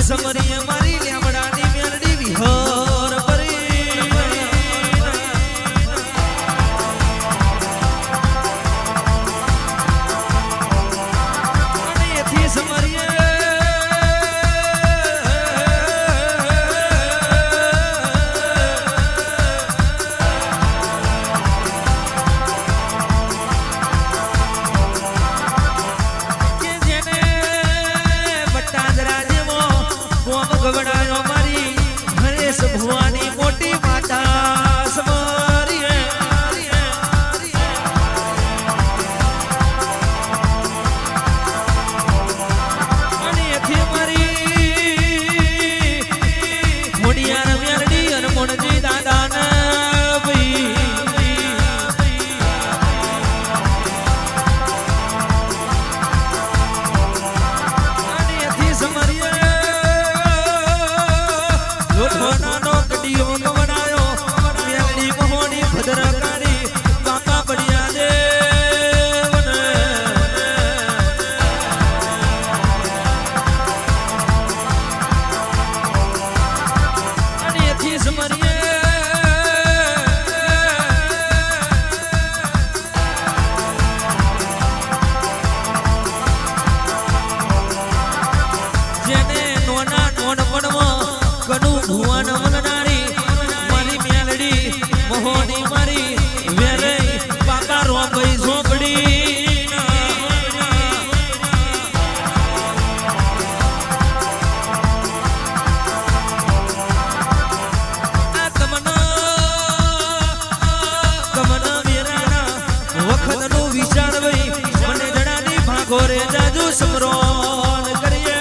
summary અમારી લેમડાની મેરડી વિહર પરી અને એથી સમરીએ ગવડાયો મારી હરેશ ભુવાની મોટી માતા સમરી અને એથી મારી મોડિયાર મેરડી અને મોણજી દાદાને અને એથી સમરીએ નાનો કડીઓ ગવડાયો મેરડી મહોની ભદ્રકારી કાકા બળિયા દેવને અને એથી સમરીએ જેને નોના નોનપણમાં કનુ ભુવન મલનારી મારી મેલડી મોહની મારી વેરે પાકા રોંગઈ ઝોપડી આ કમના મેરાના વખતનું વિચાર વઈ મને જણાની ભાગો રે જાજુ સમરોન કરીએ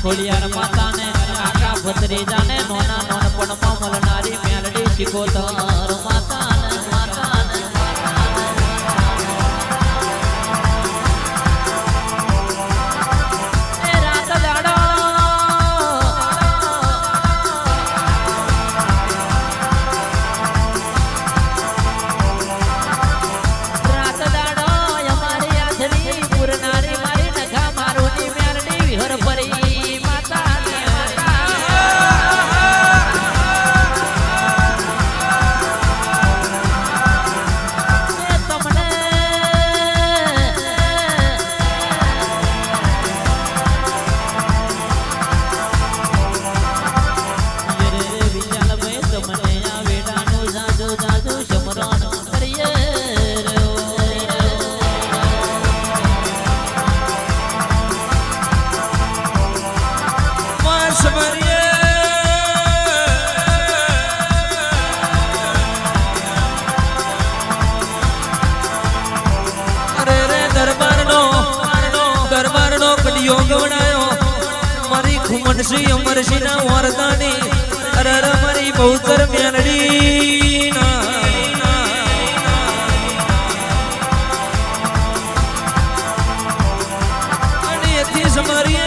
ખોડિયાર માતાને કાકા ભત્રીજાને નોના નોનપણમાં મળનારી મેલડી શિકોતર માતાને ખુમનસી અમરસી ના વરદાની અરર મારી બહુતર મેલડી અને એથી સમારી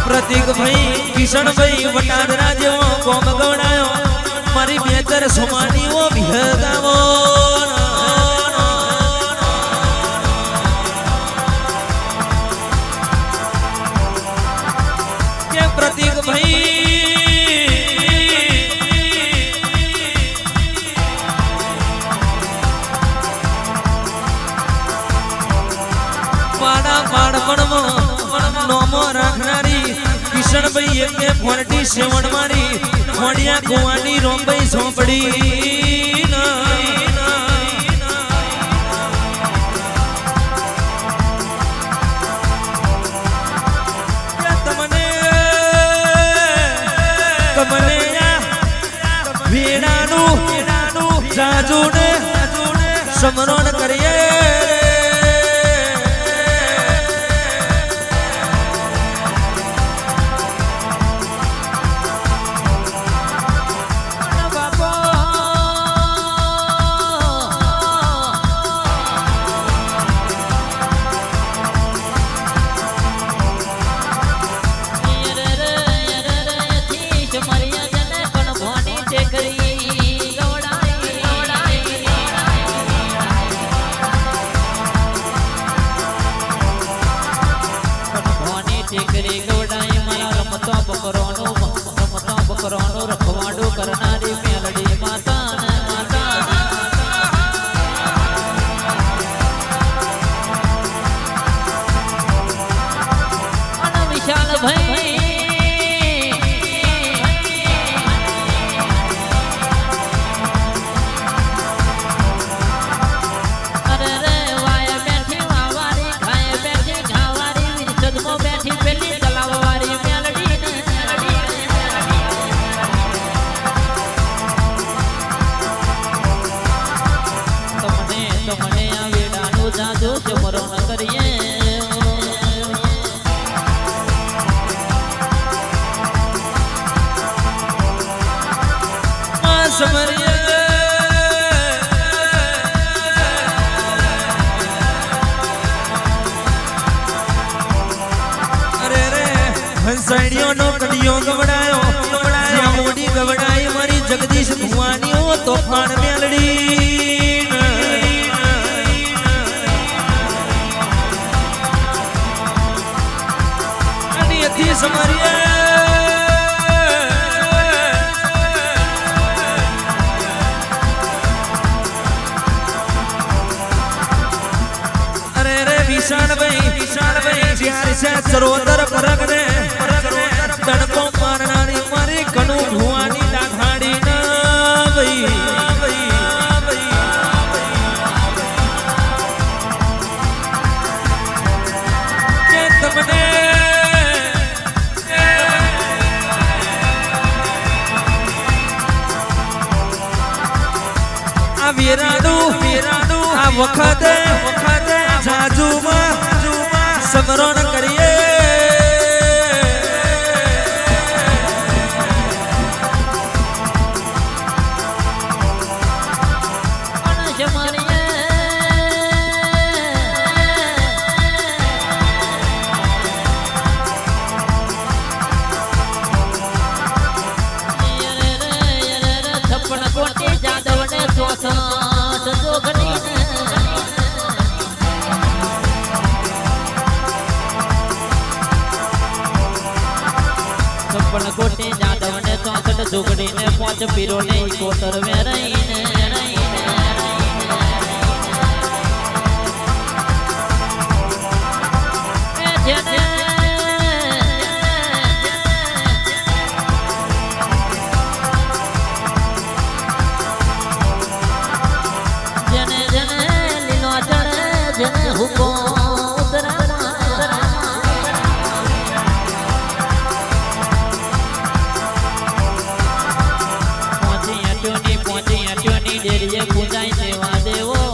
પ્રતિક ભાઈ કિશન ભાઈ વટાદરા જેવો કોમ ગવડાયો મારી બેતર સોમાનીઓ ભેગાવો કે પ્રતિક ભાઈ પાડા પાડપણમાં નોમો રાખનારી કિશનભાઈ એકે 47 મારી ખોડિયા કુવાની રોંબઈ ઝોપડી તમને વીણાનું જાજુને સમરણ કરીએ બકરોનું રખવાડું કરનારી મેલડી માતા અને વિશાલ ભાઈ અરે રે વાય બેઠી વાવારી ખાય બેઠી ખાવારી વિરસદમો બેઠી પેલી તલાવવારી મેલડી મને આ વેડાનું જાદુ સમરણ કરીએ સમરીએ અરે રે હંસાણીઓનો કડિયો ગવડાયો મોડી ગવડાઈ મારી જગદીશ ભુવાનીઓ તોફાન મેલડી સમારીએ અરે રે વિશાળ ભાઈ જ્યારે છે સરોવર પરગને તડકો મારનારી મારી ઘણું ભુવાની દાખાડી ના ભાઈ કે તમને વીરાનું આ વખતે જાજુમાં સમરણ કરીએ કોટે જાદવ ને 64 જોગડી ને 5 પીરો ને 71 વેરાઈને પૂજાય દેવા દેવો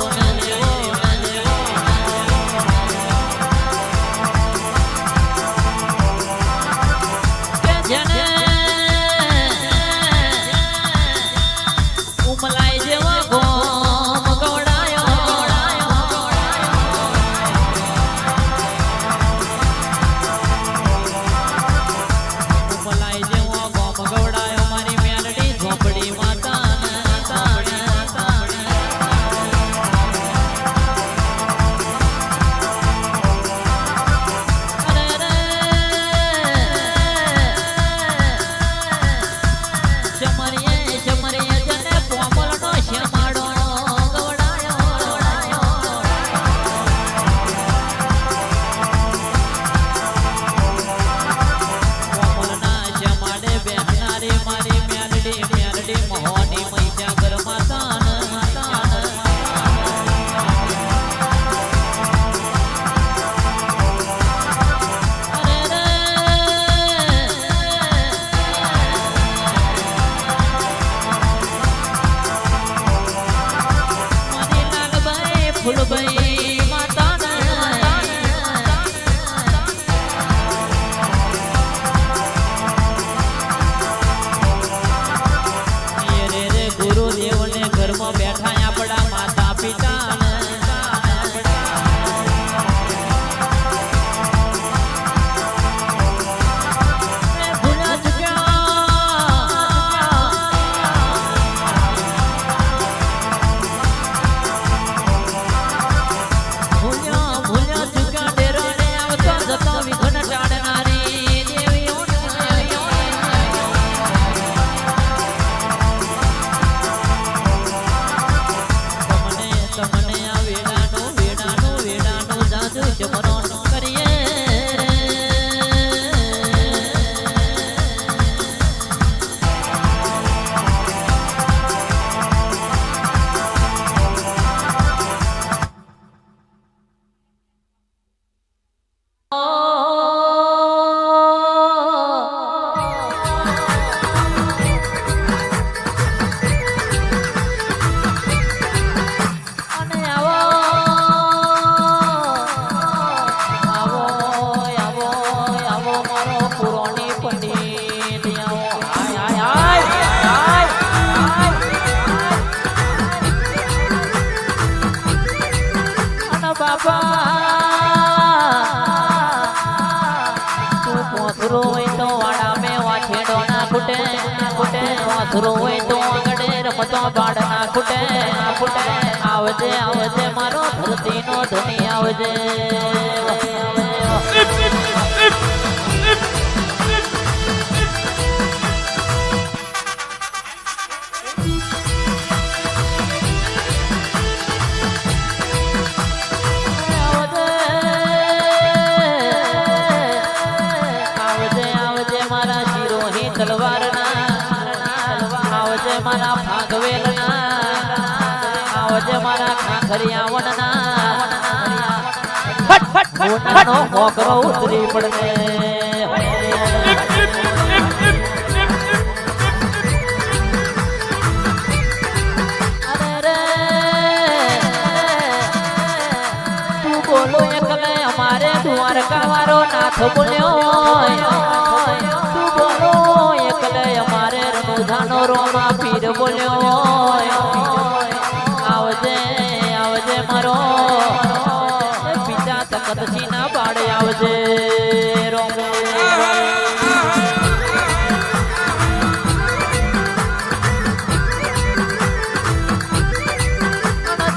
ખૂટે વાસરો હોય તો આગળે રમતો બાળ ના ખૂટે આવજે આવજે મારો ધરતીનો ધણી આવજે આવજે મારા ભાગવેલના આવજે મારા ખાખરિયાવનના મોટાનો હોકરો ઉતરી પડે તું બોલો એકલે અમારે દ્વારકા વાળો નાથ બોલ્યો તું બોલો એકલે અમારે રણુધાનો રોમા પીર બોલ્યો આવજે આવજે મારો પિતા તખતસિંહ ના બાળે આવજે રોમો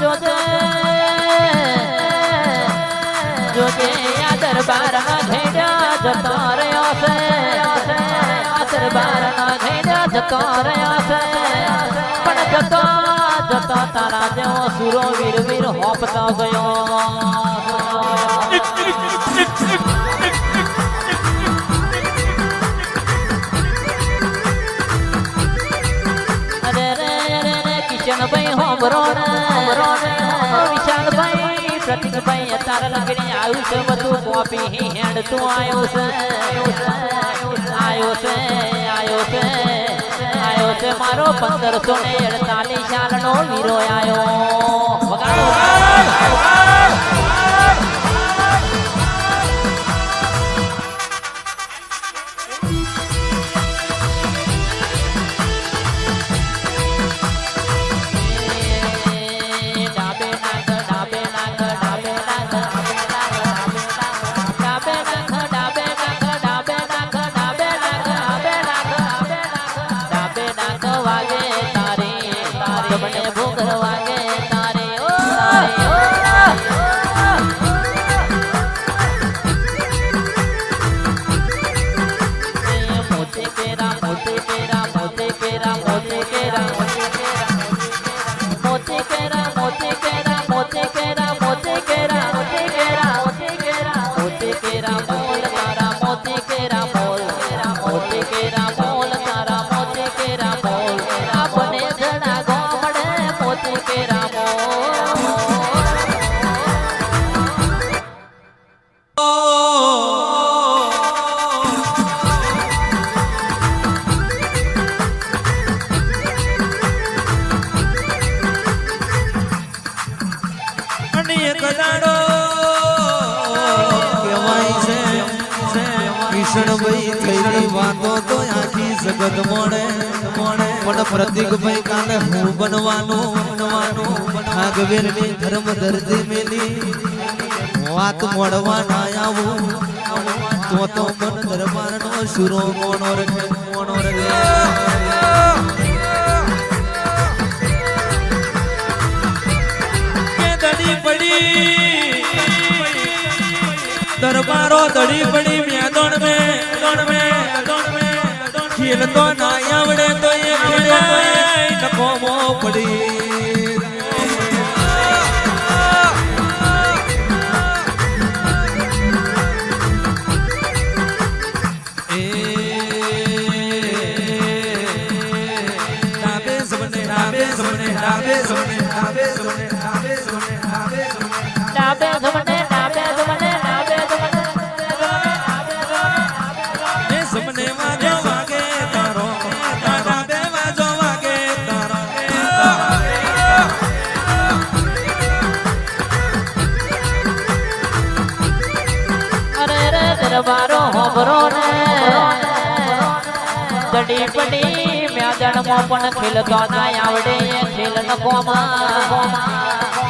જોજે જોજે આ દરબારમાં ઘેડા જતો રહ્યો છે દરબારમાં ઘેડા જતો રહ્યો છે પણ જતો જતો તારા જેવો સુરો વીર વીર હોપતો ગયો અરે રે અરે રે કિશનભાઈ હોમરો વિશાલભાઈ પ્રતિકભાઈ તારા લગડી આવ્યું છે બધું કોપી હેડ તું આવ્યો છે આયો છે મારો 1548 સાલનો વીરો આયો મને ભૂખ વાગે તારે ઓ મોતે કેરા મોતે કેરા મોતે કેરા મોતે કેરા મોતે કેરા મોતે કેરા મોતે કેરા મોતે કેરા મોતે કેરા મોતે કેરા મોતે કેરા મોલ તારા મોતે કેરા મોલ મોતે કેરા મોલ તારા મોતે કેરા મોલ આપને જણા મોતે કેરા કદાડો કહેવાય છે કિશનભાઈ થયેલી વાતો તો આખી જગત મોડે પણ પ્રતિકભાઈ કાલે હું બનવાનું ભાગવેલની ધર્મ ધરતી મેલી વાત મોડવા ના આવું તો મન દરબારનો સુરો મોણો રખે दरबारो दड़ी पड़ी मैदान में खेल तो ना आवड़े तो ये नकोमो पड़ी દરબારો હોબરો ને દડી પડી મેદાનમાં પણ ખેલતો ના આવડે ખેલ નકોમાં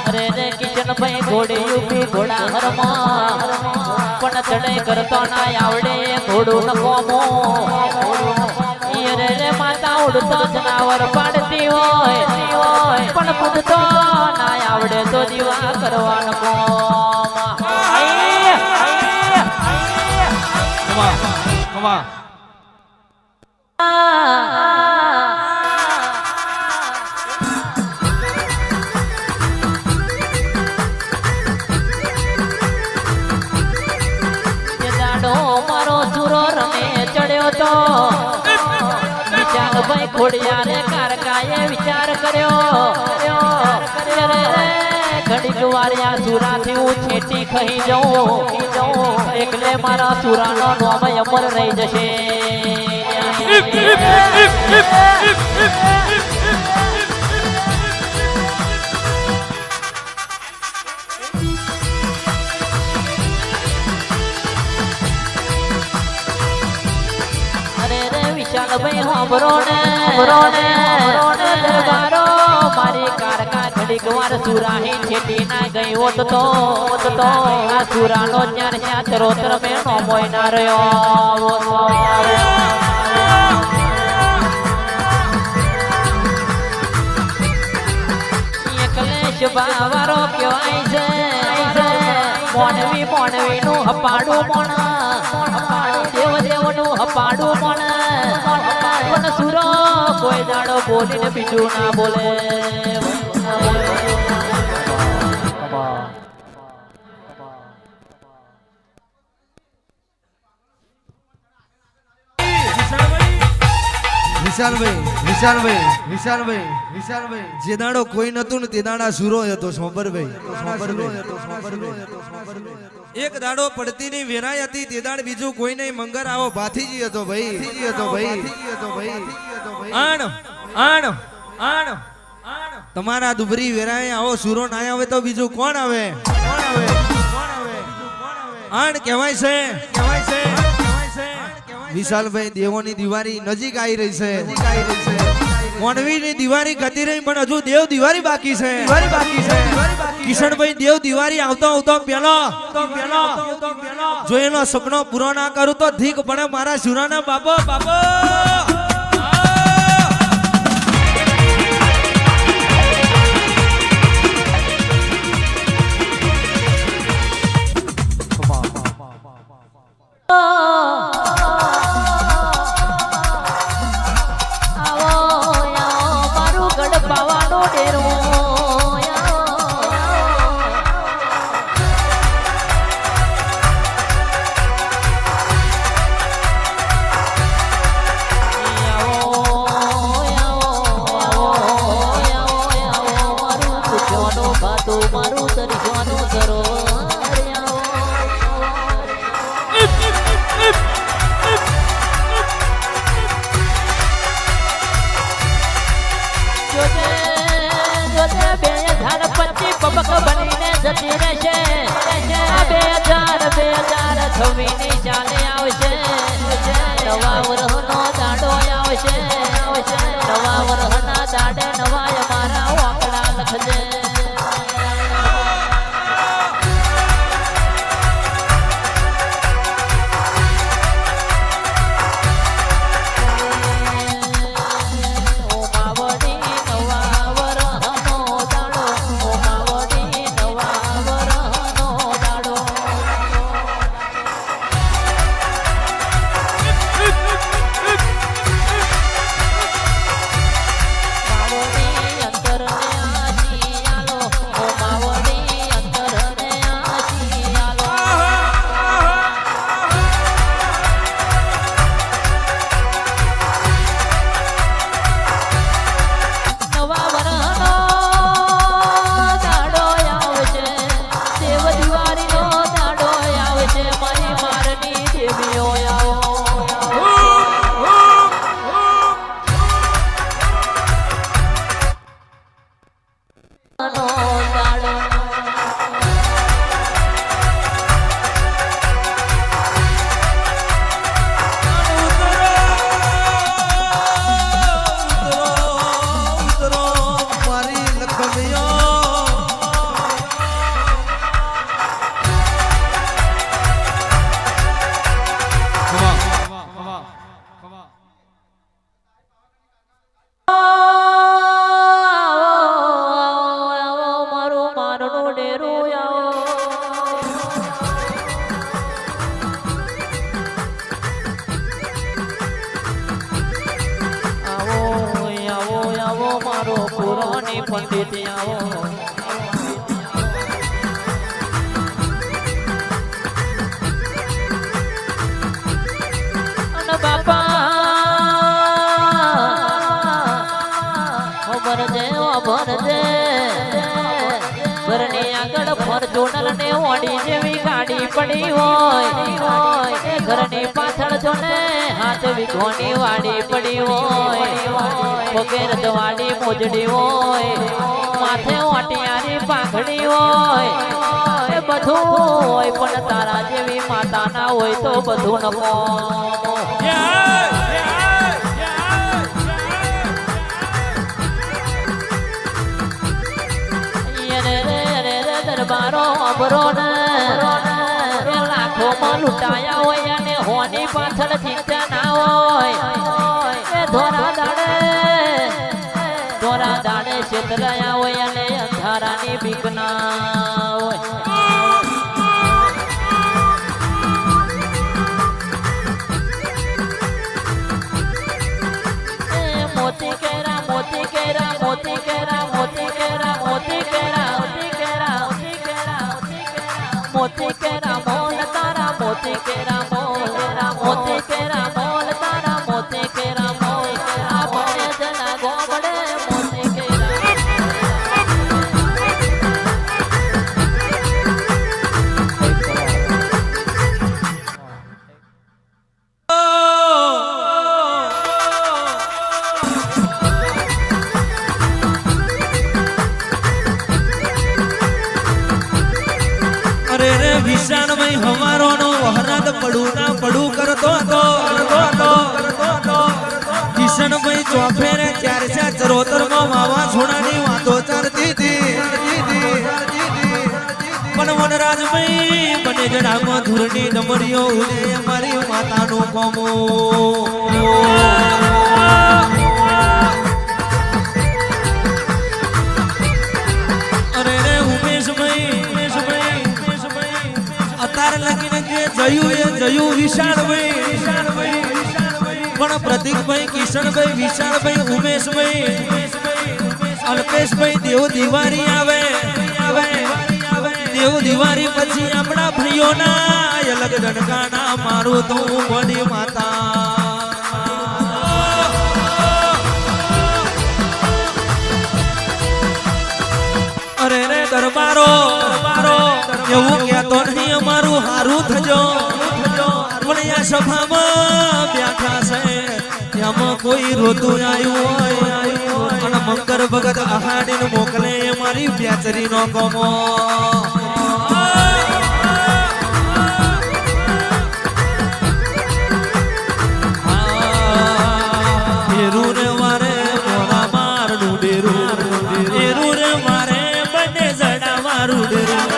અરે રે કિશનભાઈ ઘોડે ઉભી ઘોડા હરમાં પણ ચડે કરતો ના આવડે ઘોડું નકોમો અરે ઉડતો જનાવર પાડતી હોય પણ પૂછતો ના આવડે તો દીવા કરવાનો કોમ કમા મારો સુરો રમે ચડ્યો તો વિચાર ભાઈ ખોડિયારે કારકાએ વિચાર કર્યો ઘડીક વાર્યા સુરાથી હું છેટી ખહી જાઉં એટલે મારા સુરાનો નામ અમર રહી જશે ભાઈ હોબરો ને દરબારો મારી કારકા ઘડીક વાર સુરાહી છેટી ના ગઈ હોત તો આ સુરાનો જ્ઞાન ચરોતર મેં નો મોય ના રહ્યો કલેશ બાવારો કહેવાય છે મોનવી નું હપાડું દેવ નું હપાડું પણ સુરો કોઈ દાડો બોલીને બીજું ના બોલે વિશાલભાઈ જે દાડો કોઈ નતું ને તે દાડા સુરો હતો એક દાડો પડતી ની વેરાઈ હતી તે દાડ બીજું કોઈ નહીં મંગર આવો ભાથીજી હતો ભાઈ તમારા દુબરી વેરાઈ આવો સુરો ના આવે તો બીજું કોણ આવે આણ કહેવાય છે વિશાલભાઈ દેવોની દિવાળી નજીક આવી રહી છે મોનવીની દિવાળી ગતી રહી પણ હજુ દેવ દિવાળી બાકી છે કિશનભાઈ દેવ દિવાળી આવતો પેલો જો એનો સપનો પૂરો ના કરું તો ઠીક પણ મારા સુરાના બાપો પબક બનીને જતી રહેશે 2026 ની ચાલે આવશે નવા વરહનો દાડો આવશે નવા વરહના દાડે નવા અમારા વાકડા લખજે અંતર ની પંડિત આવો અને બાપા ભરજે ઘરની આગળ ફોર્ચ્યુનર ને ઓડી જેવી ગાડી પડી હોય એ ઘરની પાછળ જો ને હાથ વીઘોની વાડી પડી હોય પગે રજવાડી મોજડી હોય માથે ઓટિયારી પાઘડી હોય એ બધું હોય પણ તારા જેવી માતા ના હોય તો બધું નકો દરબારો અબરો ને લાખો માં લૂંટાયા હોય અને હોની પાછળ ચિંતા ના હોય એ ધોરા દાડે છેતરાયા હોય અને અંધારાની બીક ના હોય મોતી કેરા મોતી કેરા મોતી કેરા મોતી કેરા મોતી કેરા મોતી કેરા મોલ તારા મોતી કેરા મોલ મોતી કેરા મોલ તારા મોતી કેરા મોલ આ બને જના ગોબડે મોતી કેરા વિશાળ ભાઈ હવારો નો વહરાદ પડું કરતો હતો કિશન ભાઈ ચોફેરે 4 ચરોતર માં વાવાઝોડાની વાતો ચાલતી હતી પણ વનરાજ ભાઈ બને જડામાં ધૂળની ડમરીઓ ઉડે મારી માતાનું કોમો જયું વિશાળભાઈ પણ પ્રતિકભાઈ કિશનભાઈ વિશાળભાઈ ઉમેશભાઈ અલ્પેશભાઈ દેવ દિવાળી આવે દેવ દિવાળી પછી આપણા ભાઈઓના અલગ ડણકાના મારું તો વડી માતા અરે રે દરબારો એવું કહેતો નહીં અમારું હારું થજો પણ આ સભામાં બેઠા છે એમાં કોઈ રોતું આવ્યું હોય અને મંગર ભગત આહાડીને મોકલે મારી બેચરી નો કોમો ડેરું રે મારે મોરા મારનું ડેરું રે મારે બને જડા મારું ડેરું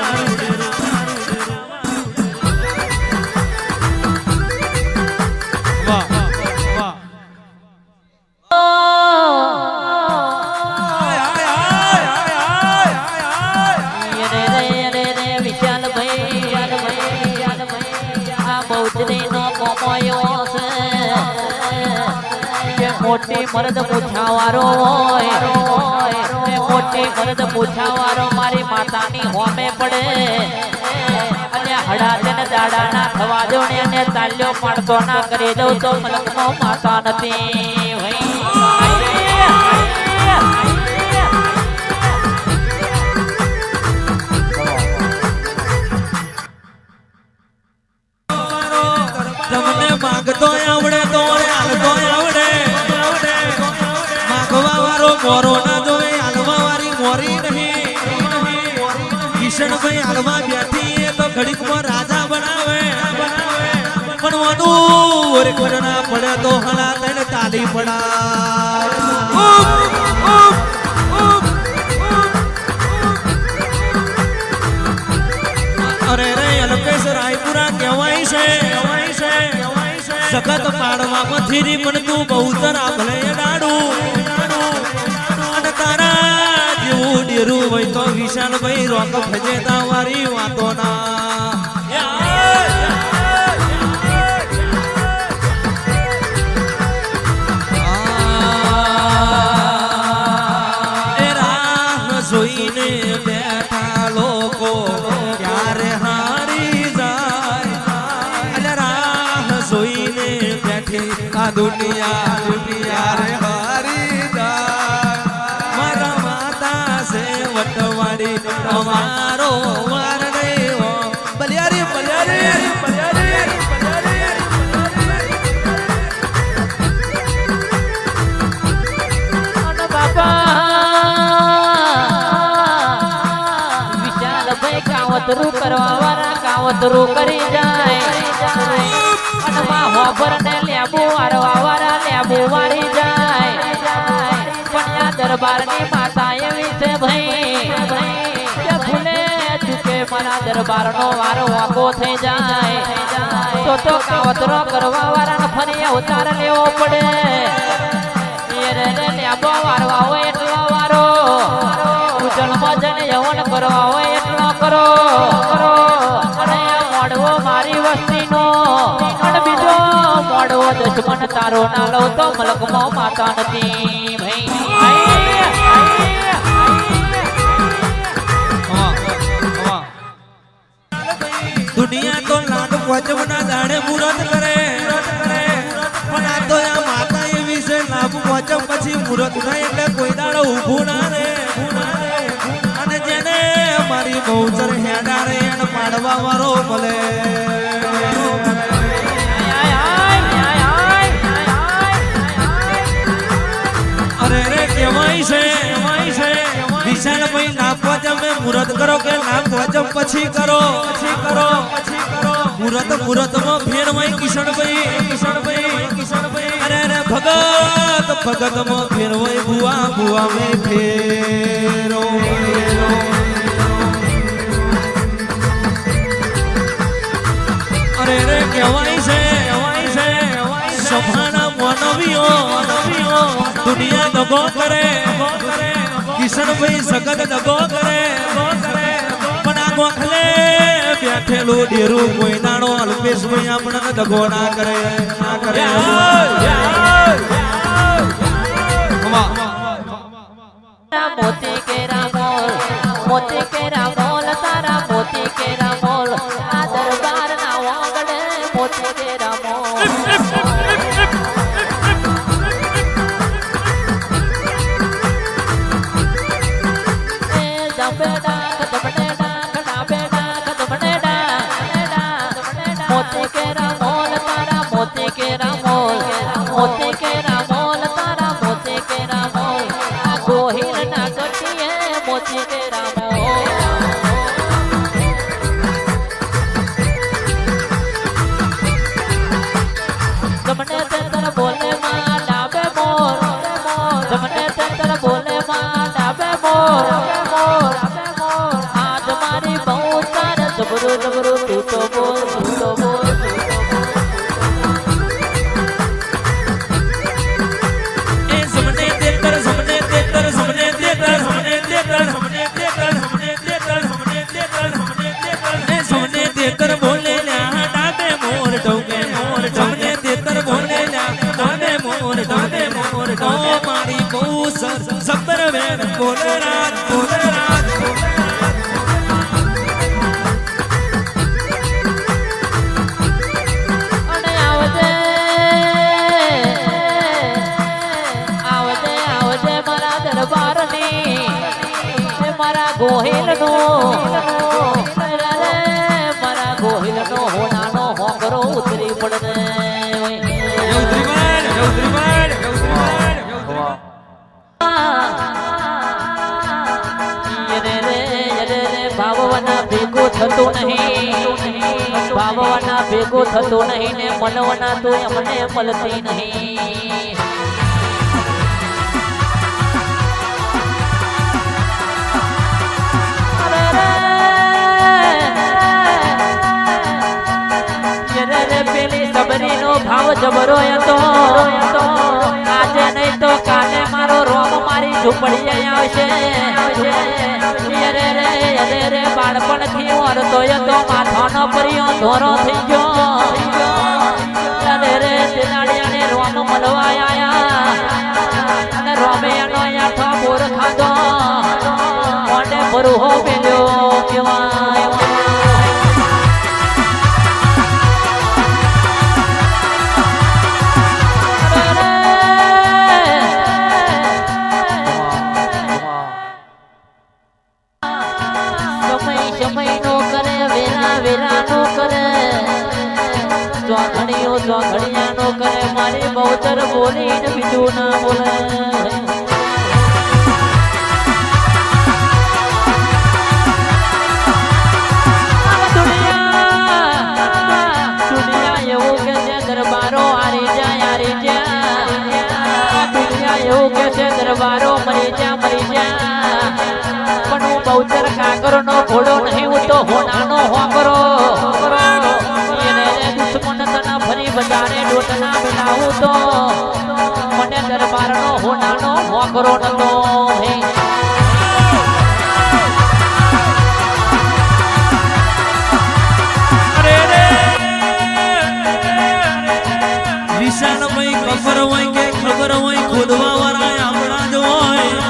મોટી મરદ પૂછાવારો હોય મોટી મરદ પૂછાવારો મારી માતાની હોમે પડે અને હડાતે ને દાડા ના થવા દો ને અને તાલ્યો પાડતો ના કરી દઉં તો મલકનો માતા નથી તમને માગતો આવડે તો હાલતો આવડે માગવા વાળો મોરો ના જોવે હાલવા વાળી મોરી નહીં કિશનભાઈ હાલવા બેઠી તો ઘડીકમાં રાજા બનાવે પણ વાનું ઓરે કોના પડે તો હલા તને તાલી પડા અરે રે અલ્પેશ રાયપુરા કહેવાય છે સખત પાડવામાં થીરી પણ તું બહુ તરા ભલે ડાડું અને તારા જેવું ડેરું હોય તો વિશાલભાઈ રોક ફજેતા વારી વાતો ના એ રા દુનિયા દુનિયા રે હારી જાય મારા માતા છે વટવાડી અમારો વાર નહીં હો બલિયારી બલિયારી બલિયારી કાવતરું કરવા વાળા કાવતરું કરી જાય અને માં હોબર ને લેબુ વારવા વાળા લેબુ વારી જાય પણ આ દરબારની માતા એવી છે ભાઈ કે ભૂલે ચૂકે મારા દરબારનો વારો વાકો થઈ જાય તો કાવતરો કરવા વાળાને ફરી અવતાર લેવો પડે લેબો વારવા હોય એટલો વારો ઉજળમાં જને યવન કરવા હોય એટલો કરો અને આ મોડવો મારી વસ્તીનો અને બીજો મોડવો દુશ્મન તારો ના લો તો મલકમાં માતા નથી દુનિયા તો લાડ વચમના દાડે મુરત કરે પણ આ તો આ માતા એવી છે લાભ વચમ પછી મુરત થાય એટલે કોઈ દાડો ઊભું ના રે અને જેને મારી બહુચર હેડા રે એને પાડવા વાળો ભલે અરે રે કેવાય છે વિશાળ ભાઈ નાપ વચમે મુરત કરો કે નાપ વચમ પછી કરો મુરતમાં ફેરવાય કિશનભાઈ અરે રે ભગતમાં ફેરવાય બુઆ મે ફેરો અરે રે કહેવાય છે સભાના માનવીઓ દુનિયા દગો કરે કિશનભાઈ સગત દગો કરે પણ આ ગોખલે બેઠેલું ડેરું કોઈ નાણો અલ્પેશભાઈ આપણને દગો ના કરે મોતી કેરા મોલ તારા મોતી કેરા મોલ આ દરબાર ના વાગડે મોતી કેરા મોલ મોતી કેરા મોલ તારા મોતી કેરા મોલ મોતી કેરા મોલ તારા મોતી કેરા મોલ આ ગોહિલ ના કટીએ મોતી કેરા મોલ જમણે તેતર બોલે માં ડાબે મોર જમણે તેતર બોલે માં ડાબે મોર આજ મારી બહુ તાર જબરું જબરું તું તો બોલ મારી બહુ સબર વેર બોલે રાત અને આવજે મારા દરબારની મારા ગોહિલનો હોનાનો હોંગરો ઉતરી પડે ભાવવાના ભેગું થતું નહીં ને મનવાના તો અમને મળતી નહીં પેલી સબરીનો ભાવ જબરો હતો આજે નહીં તો કાલે મારો રોમ મારી ઝૂંપડી આવશે રે બાળપણથી વરતો હતો માથાનો પરિયો ધોરો થઈ ગયો રે તેનાડિયાને રોમ મળવા આયા અને રોમે એનો આઠો બોર ખાધો મોઢે બરુહો પેલ્યો કેવાય બોલીને બીજું ના બોલે દરબારો હારી જા દુનિયા એવું કે છે દરબારો મરી જા પણ હું બહુચર કાકરો નો ઘોડો નહીં હું તો હોનાનો હોકરો એને દુશ્મન તને ફરી બજારે ડોટના મિલાવું તો મને દરબારનો હોનાનો હોકરો નતો હે વિશાલભાઈ ખબર હોય કે ખબર હોય ખોદવા વાળા આપણા જ હોય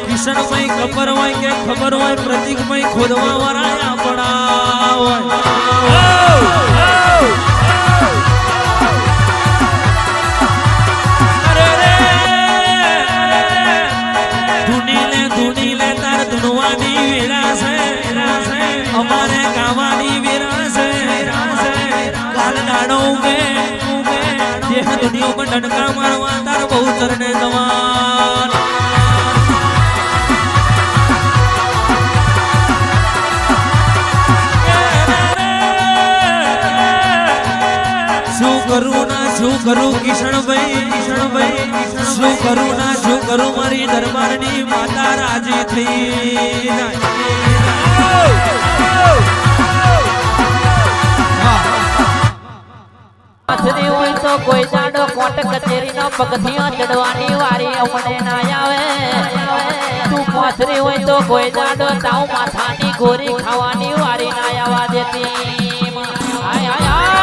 કિશનભાઈ ખબર હોય કે ખબર હોય પ્રતિકભાઈ ખોદવા વાળા આપણા હોય ધૂની લે તાર ધૂનવાની વેળા છે અમારે ગાવાની વેળા છે કાલ દાડો ઉગે દુનિયા પર ડંકા મારવા તાર બહુ ચરણે જવાન શું કરું કિશનભાઈ શું કરું મારી દરબારની માતા રાજી થઈ આસરી હોય તો કોઈ દાડો કોટ કચેરીનો પગથિયો ચડવાની વારી અમને ના આવે તું પાથરી હોય તો કોઈ દાડો તાવ માથાની ગોરી ખાવાની વારી ના આવવા દેતી હાય હાય હાય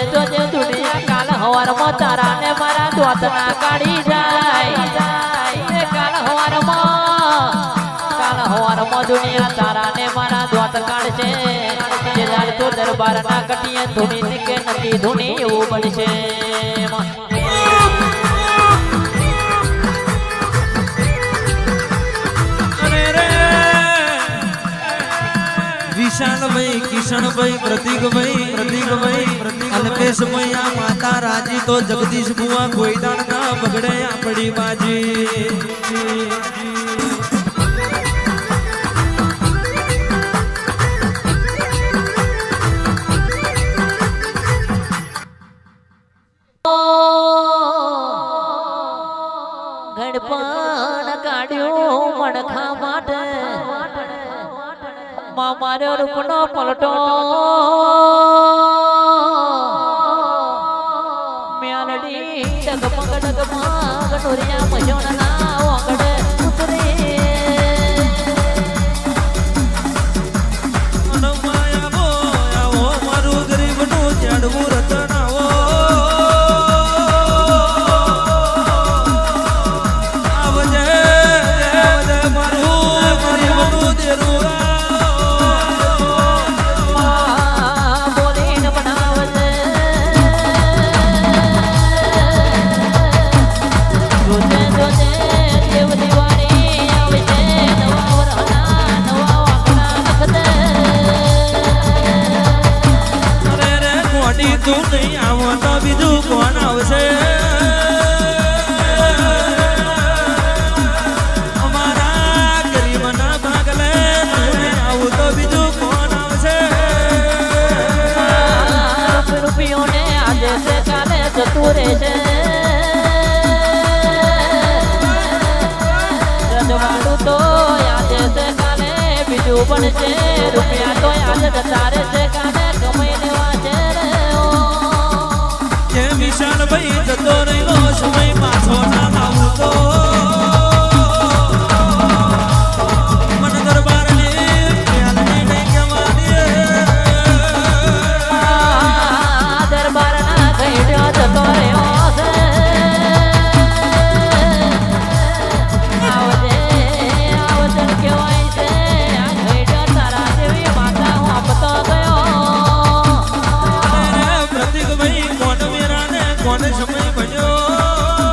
જોજે દુનિયા કાલ હવારમાં તારા ને મારા દોતના કાઢી જાય કાલ હવારમાં દુનિયા તારા ને મારા દોત કાઢશે જે તો દરબાર ના કટીએ ધૂની કે નથી ધૂની એવું બનશે વિશાલભાઈ કિશનભાઈ પ્રતિકભાઈ અલ્પેશભાઈ આ માતા રાજી તો જગદીશ બુઆ કોઈ દાડ ના બગડે આપણી બાજી ગણપણ કાઢ્યું મણખા માટે માર્યો રૂપનો પલટો મ્યાલડી ડગમગ ઢોરિયા મજોના ઓગડે ઉતરે મારું ગરીબનું જાડવું રતન આવો આવજે મારું ગરીબનું દેરું તું નહીં આવો તો બીજું કોણ આવશે અમારા ગરીબના ભાગલે આવું તો બીજું કોણ આવશે રૂપિયોને આજે છે કાલે જતું રહેશે રજવાડું તો આજે છે કાલે બીજું બનશે રૂપિયા તો આજે જતા રહેશે કાલે કમાઈ લેવા છે વિશાલભાઈ જતો રહેલો સમય પાછો ના આવું તો મન દરબાર ને પ્યાલની નહીં કહેવાની દરબાર ના ઘેડ્યો જતો રહ્યો છે આવજે કહેવાય છે આ ઘેડ્યો તારા જેવી માતા હું આપતો ગયો પ્રતિકભાઈ કોણ સમય બન્યો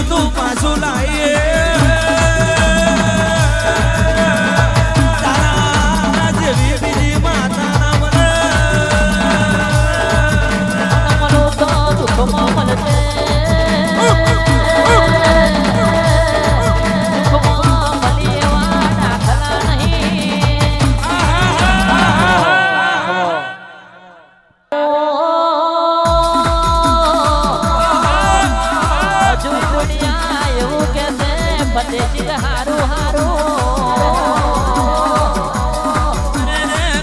તું પાછું લાવીએ તારા જેવી બીજી માતા ના મળે મનો તો દુઃખમાં મળશે દુઃખમાં મળી એવા દાખલા નહીં હજુ દુનિયા એવું કે છે ફતેજી હારું હારું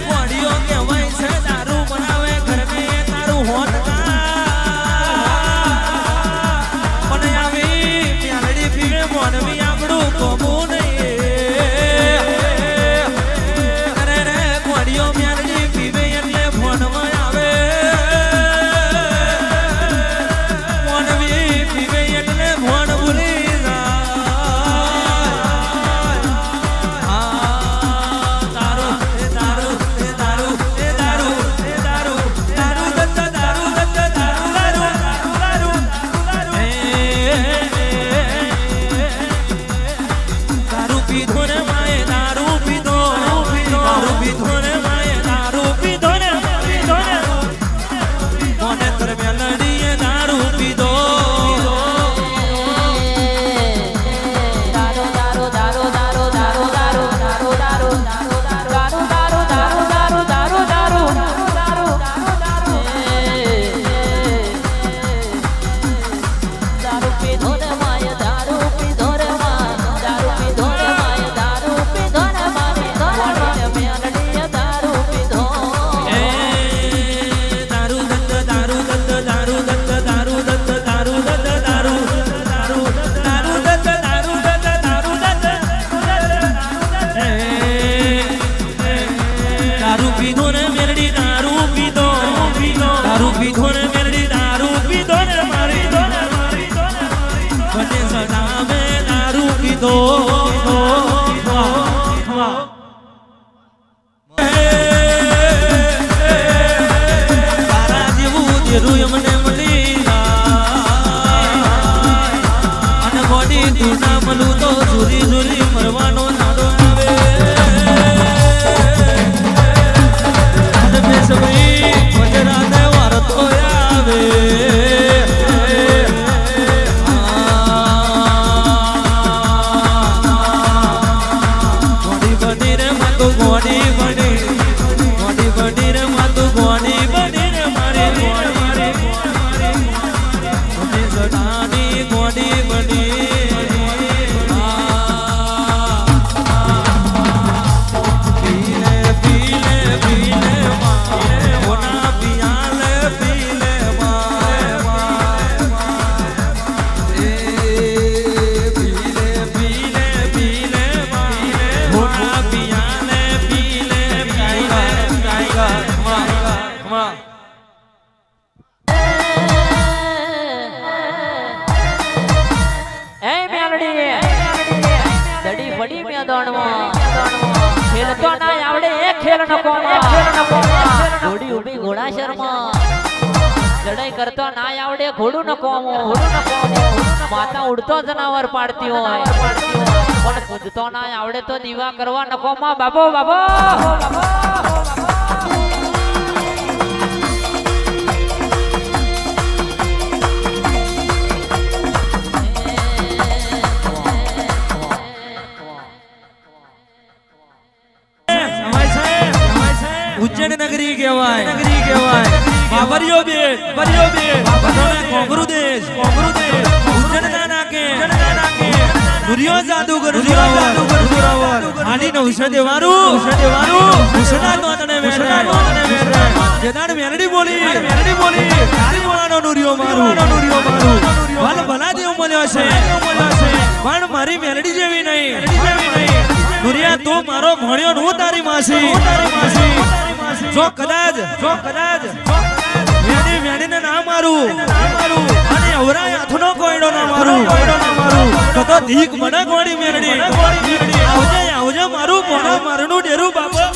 ગોળીઓ કહેવાય છે દારૂ બનાવે ઘરને તારું હોત પણ આવી પ્યાલડી પીવે મોનવી આપણું કોમું નહીં અરે રે ગોળીઓ પ્યાલડી પીવે એટલે ફોનમાં આવે મોનવી પીવે એટલે ફોન ભૂલી તારા જેવું દેરું એમને મળી અને બોડી તું ના મળું તો ઝુરી ઝુરી મરવાનો નાડો આવે અને બેસવી વજરાને વારતો આવે ગોડી બની રે માતું ગોડી બની રે મારી ગોડી સદાની ગોડી બની પીલે પીલે પીલે મારે ઓના પિયાલે પીલે મારે પીલે પીલે પીલે મારે ઓના પિયાલે ખેલતો ના આવડે એક ખેલ નકો ઘોડી ઉભી ઘોડા શર્મા ચડાઈ કરતો ના આવડે ઘોડું નકો માતા ઉડતો જનાવર પાડતી હોય પણ કૂદતો ના આવડે તો દીવા કરવા નકો માં બાબો બાબો ઉજ્જૈન નગરી કહેવાય બાબરિયો બે બધાને કોંગરુ દેશ ઉજ્જૈન ના નાકે દુર્યો જાદુગર આની નૌષધ દેવારું ઉસના તો તને વેરા જેદાડ મેરડી બોલી તારી બોલાનો નુરિયો મારું વાલ ભલા દેવ મળ્યો છે પણ મારી મેરડી જેવી નહીં નુરિયા તો મારો ભણ્યો નું તારી માસી જો કદાચ વેણીને ના મારું અને અવરા હાથનો કોયડો ના મારું તો ધીક મને ગોડી મેરડી આવજે મારું ભણા મારનું ડેરું બાપા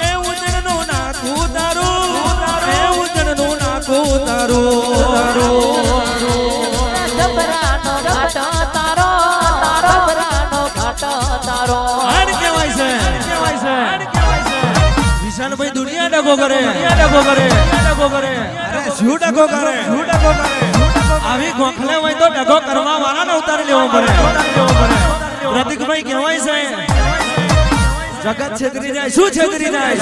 એ ઉજળનું નાખું તારું જબરાનો ઘાટ તારો જબરાનો ઘાટ તારો આડ કહેવાય છે વિશાલભાઈ દુનિયા ડગો કરે અરે શું ડગો કરે આવી ગોખલે હોય તો ડગો કરવા વાળાને ઉતારી લેવો પડે પ્રતિકભાઈ કહેવાય છે જગત છેતરી જાય શું છેતરી જાય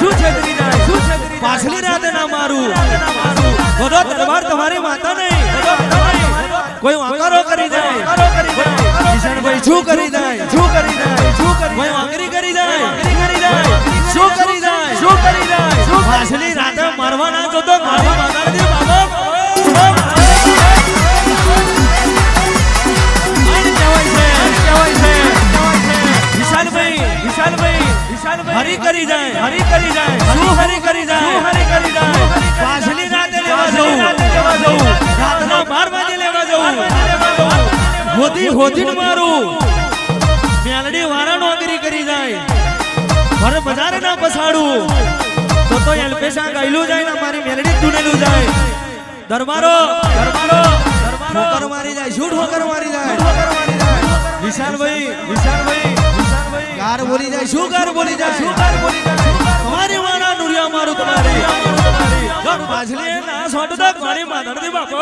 પાછલી રાતે ના મારું બધો દરબાર તમારી માતા નહીં કોઈ વાંકારો કરી જાય કિશનભાઈ શું કરી જાય કોઈ વાંકરી કરી જાય શું કરી જાય પાછલી રાતે મારવા ના જોતો મારવા માતાજી બાબા હરી કરી જાય શું હરી કરી જાય પાછલી રાતે લેવા જવું રાતના 12 વાગે લેવા જવું હોધી મારું મેલડી વાળા નોકરી કરી જાય ઘર બજાર ના પછાડું તો એલપેશા ગયેલું જાય ને મારી મેલડી ધૂનેલું જાય દરબારો ઠોકર મારી જાય શું ઠોકર મારી જાય વિશાલભાઈ ગાર બોલી જાય શું ગાર બોલી જાય તમારી વાળા નુરિયા મારું તમારી પાછલી ના સોટ દા મારી માદરદી બાપો